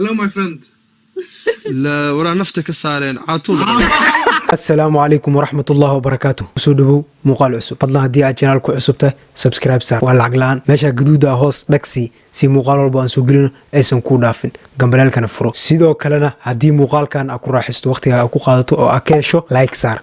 Hello my friend. لا ورا نفتك الصارين عاطول. السلام عليكم ورحمة الله وبركاته. سودبو مقال عصب فضلا هدي أجنالكو عصبته سبسكرايب سار والعقلان ماشا قدودا هوس دكسي سي مقال والبان سوقلين أيسن كو دافن قنبلال كان فرو سيدو كلنا هدي مقال كان أكو راحست وقتها أكو قادتو أو أكيشو لايك سار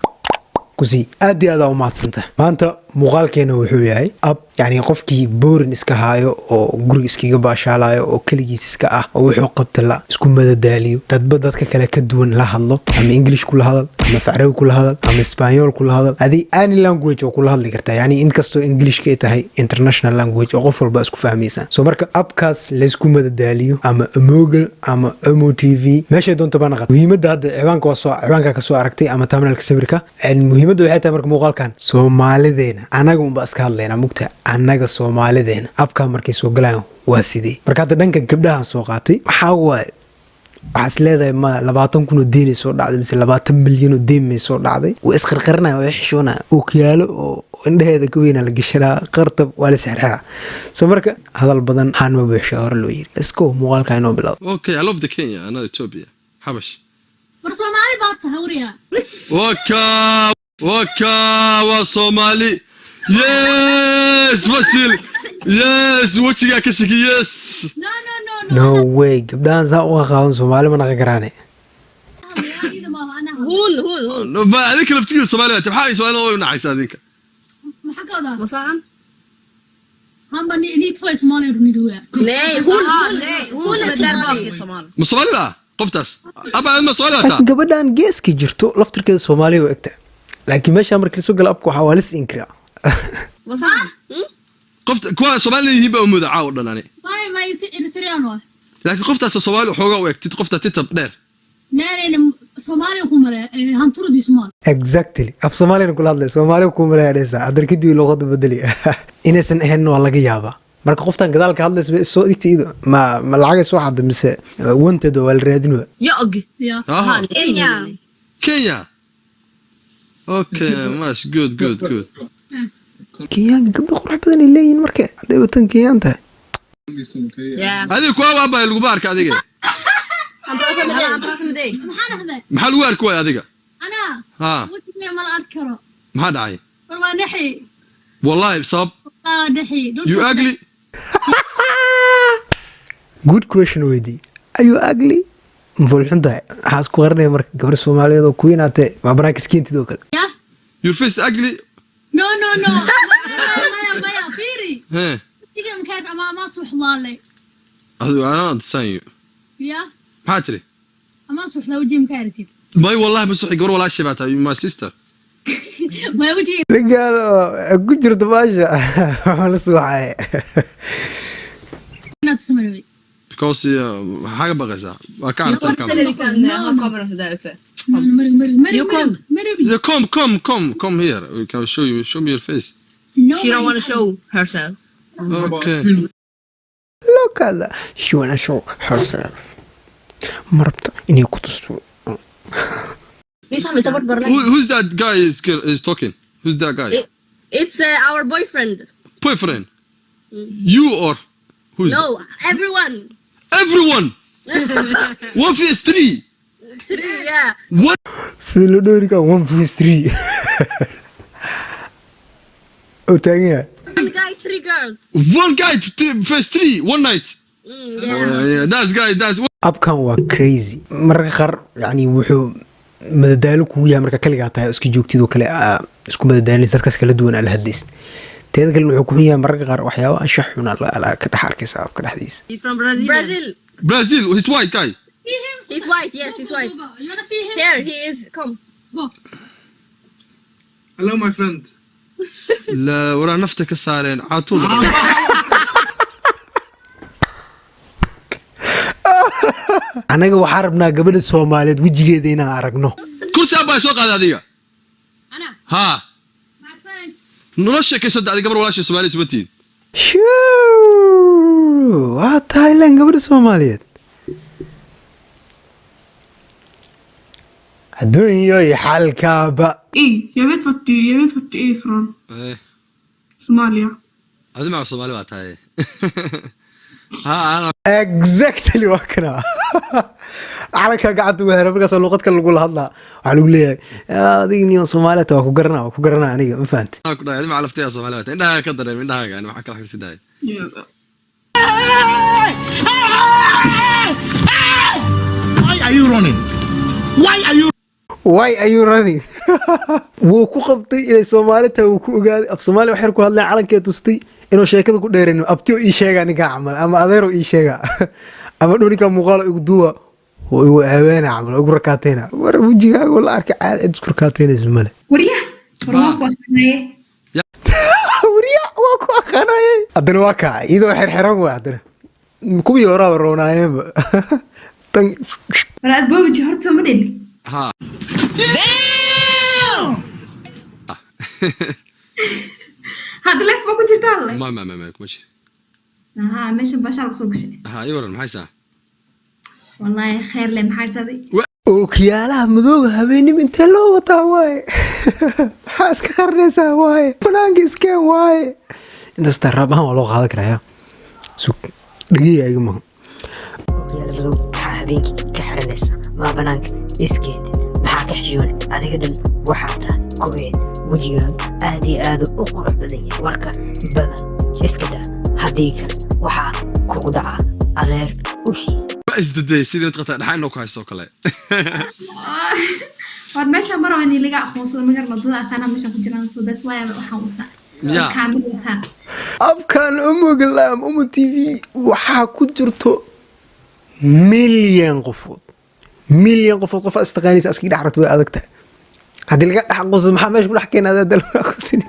كوسي أدي هذا وما تسنته ما أنت مقال كينا وحوياي أب يعني قفكي بورن اسكا هايو أو غوري اسكي باشالايو أو كليجيس اسكا أو وحو قبت لا اسكو مدى داليو تدبدتك كلا كدون لا هادلو أما إنجليش كل هذا أما فعربي كل هذا أما إسبانيول كل هذا هذه أني لانجويج وكل هذا كرتا يعني إن كستو إنجليش كيتا هي international language أو قفل باسكو فاهميسان سو مركا أبكاس لسكو مدى داليو أما موجل أما أمو تي في ماشي دون تبان غد مهمة هذا عوانك وصو عوانك كسو عرقتي أما تامنا الكسبركا المهمة دو حتى مركا مقال كان سومالي دينا anaga un ba iska hadlayna mugta anaga Soomaalideena abka markay soo galaan waa sidii marka hadda dhanka gabdhaha soo qaatay waxa waay waxaas leedahay ma 20 kun oo diin soo dhacday mise 20 milyan oo diin soo dhacday oo isqarqarnaa oo xishoona oo kiyaalo oo indhaheeda ka weyn la gashanaa qartab waa la saxraa soo marka hadal badan haan ma buuxsho hor loo yiri let's go muuqaalka inoo bilaw Okay, I love the Kenya, I know Ethiopia. حبش. war Soomaali baad sahawriya وكا وصومالي يس وسيل يس وجهك كشك يس no way gabdhahan saa u aqaan Soomaali ma naga garaane هون ما هذيك اللي بتجي الصومالية تبحاي سؤال هو نعيس هذيك maxaa ka مصاعن hamba ni tfoy Soomaali runiduya nee هون الدربي صومال مصوالي لا قفتاس أبا أنا مصوالي laakiin gabadhan geeski jirto laftirkeeda Soomaali way egtaa laakiin meesha markii soo gal abku waxa waa lis inkira مصاعن قفت كوا صومالي يبقى ومدة عاود أنا ma Eritrean waa لكن قفتاس الصومالي حوجا وقت قفتة تتب دير naareena Soomaali ku male hanturdi Soomaali exactly af Soomaaliya ku hadlay Soomaaliya ku maleeyaysa adarkidii luqad bedeli inaysan ahayn waa laga yaabaa marka qoftan gadaalka hadlaysay soo dhigtay ma lacag soo xad mise wanted wal raadino يوغ ya كينيا كينيا أوكي ماشي good kiyaan gabdho qurux badan ay leeyihiin marka haday watan kiyaan tahay يا هذه كوا وابا الجبار كذيك maxaa dhaxday محل وير كوا هذيك ana ها wajigay mal arkaro ما داعي war waa dhaxi والله بصب dhaxi you ugly good question weydii ayu ugly mfulxunta haas ku qarnay marka gabar Soomaaliyeed oo ku yinaatay ma baraak iskiintidoo kale ya your face ugly no maya fiiri ها wajigay mkaad ama suuxdaale هذا أنا أنسان ya حاتري ama suuxda wajigay mkaartid ما والله بس يقول ولا شيء بعتها my sister ma wajigay laga ku jirto baasha wala suuxay inaad sumariyo because حاجة بغيزة ما كانت كم كان خبر ذلك mari You come. yeah, come here we can show me your face she don't want to show herself okay look at that she wanna show herself marabta inay ku tusto who's that guy is talking who's that guy it's our boyfriend boyfriend you or who's no everyone 1 vs 3 yeah what sida loo dhoori ka 1v3 oo taagan one guy 3 girls one guy vs 3 one night yeah that's abkan waa crazy marka qaar yani wuxuu madadaalo kugu yahay marka kaligaa tahay isku joogtidoo kale isku madadaalin dadkaas kala duwan ala hadlays teeda kale wuxuu ku xun yahay marka qaar waxyaabo anshax xun ka dhex arkaysa afka dhexdiisa he's from Brazil he's white guy he's white yes he's white you wanna see him here he is come go Hello my friend. لا ورا نفتك الصارين عاطول anaga waxaan rabnaa gabadha Soomaaliyeed wajigeeda inaan aragno كل سابا سوق هذا ديga ana ها my friend nolosha ka saddex gabar walaasha Soomaaliyeed isbatiin waa Thailand gabadha Soomaaliyeed adduunyo iyo xalkaaba Jag vet vart du är ifrån. eh Somalia. هذه مع الصومالي بقى ها انا exactly waa kana calanka gacanta ugu xiran markaas luqad kale lagu hadlaa waxa lagu leeyahay adigniyo Soomaaliyeed waa ku garanaa aniga ma fahanti ku dhahay ma calaftay Soomaaliyeed indhaha ka dareem indhaha yani waxa kala xirsiday Why are you running? Why are you running? wuu ku qabtay inay Soomaaliyeed uu ku ogaaday af Soomaali wax yar ku hadlay calankeed tustay inuu sheekada ku dheerin abtiyo ii sheega ninka camal ama adeero ii sheega ama dhunika muuqaal igu duwa oo igu aaweena camal ugu rakaateena war wajigaaga la arkay aad isku rakaateynayso male وريح روح وحنايه wariya waa ku aqaanay hadana waa ka idoo xirxiran waa hadana kuwii hore roonayeenba tan فراد بوجي هرت سمدلي ha هذا لف ما كنت تعلم ما ماشي ها مش بشر سوق شيء ha yoran maxay saa والله خير لي محاسدي ookiyaalaha madooga habeenimo intee loo wataa waaye maxaa iska qarnaysaa waaye banaanka iskeen waaye intaas taraabahan waa loo qaadan karayaa sug dhegeyga maha ookiyaala madow maxaa habeenkii ka xiranaysa maa banaanka iskeedid maxaa ka xishoon adiga dhan waxaa tahay kuween wejigaaga aad iyo aad u qurux badan yahay warka badan iska daa haddii kale waxaa kugu dhacaa adeer ushiisa isdaday sidii qata dhaxay noo ku hayso kale واد ماشي مرة إني لقى خوصة مقر لضد أخانا مش أخو جيران so that's why waxaan wataa kaamil wataa afkan umugalaam umu tv waxaa ku jirto milyan qofood qof istaqaanaysa askii dhaxrat way adag tahay haddii laga dhax qoso maxaa meesha ku dhex keenaada dalka qosin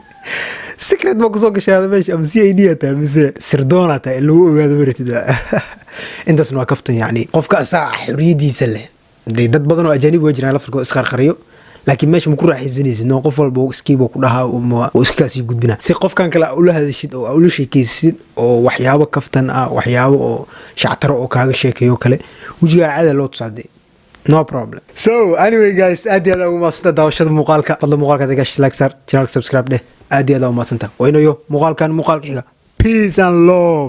secret ma ku soo gashay meesha am CID ata mise sirdoona ata lagu ogaado maratida intaas waa kaftan yani qofka asaa xuriyadiisa leh dad badan oo ajaanib way jiraan laftirkooda isqarqariyo laakiin meesha ma ku raaxaysanaysid noo qof walba iskiiba ku dhahaa oo iskaasii gudbina si qofkan kale ula hadashid oo ula sheekaysid oo waxyaabo kaftan ah waxyaabo oo shactaro oo kaaga sheekayo kale wajiga caada loo tusaaday no problem so anyway guys aad iyo aad ugu maasanta daawashada muuqaalka fadlan muuqaalka dagash like sar channel subscribe dheh aad iyo aad ugu maasanta waynayo muuqaalkan muuqaalka xiga peace and love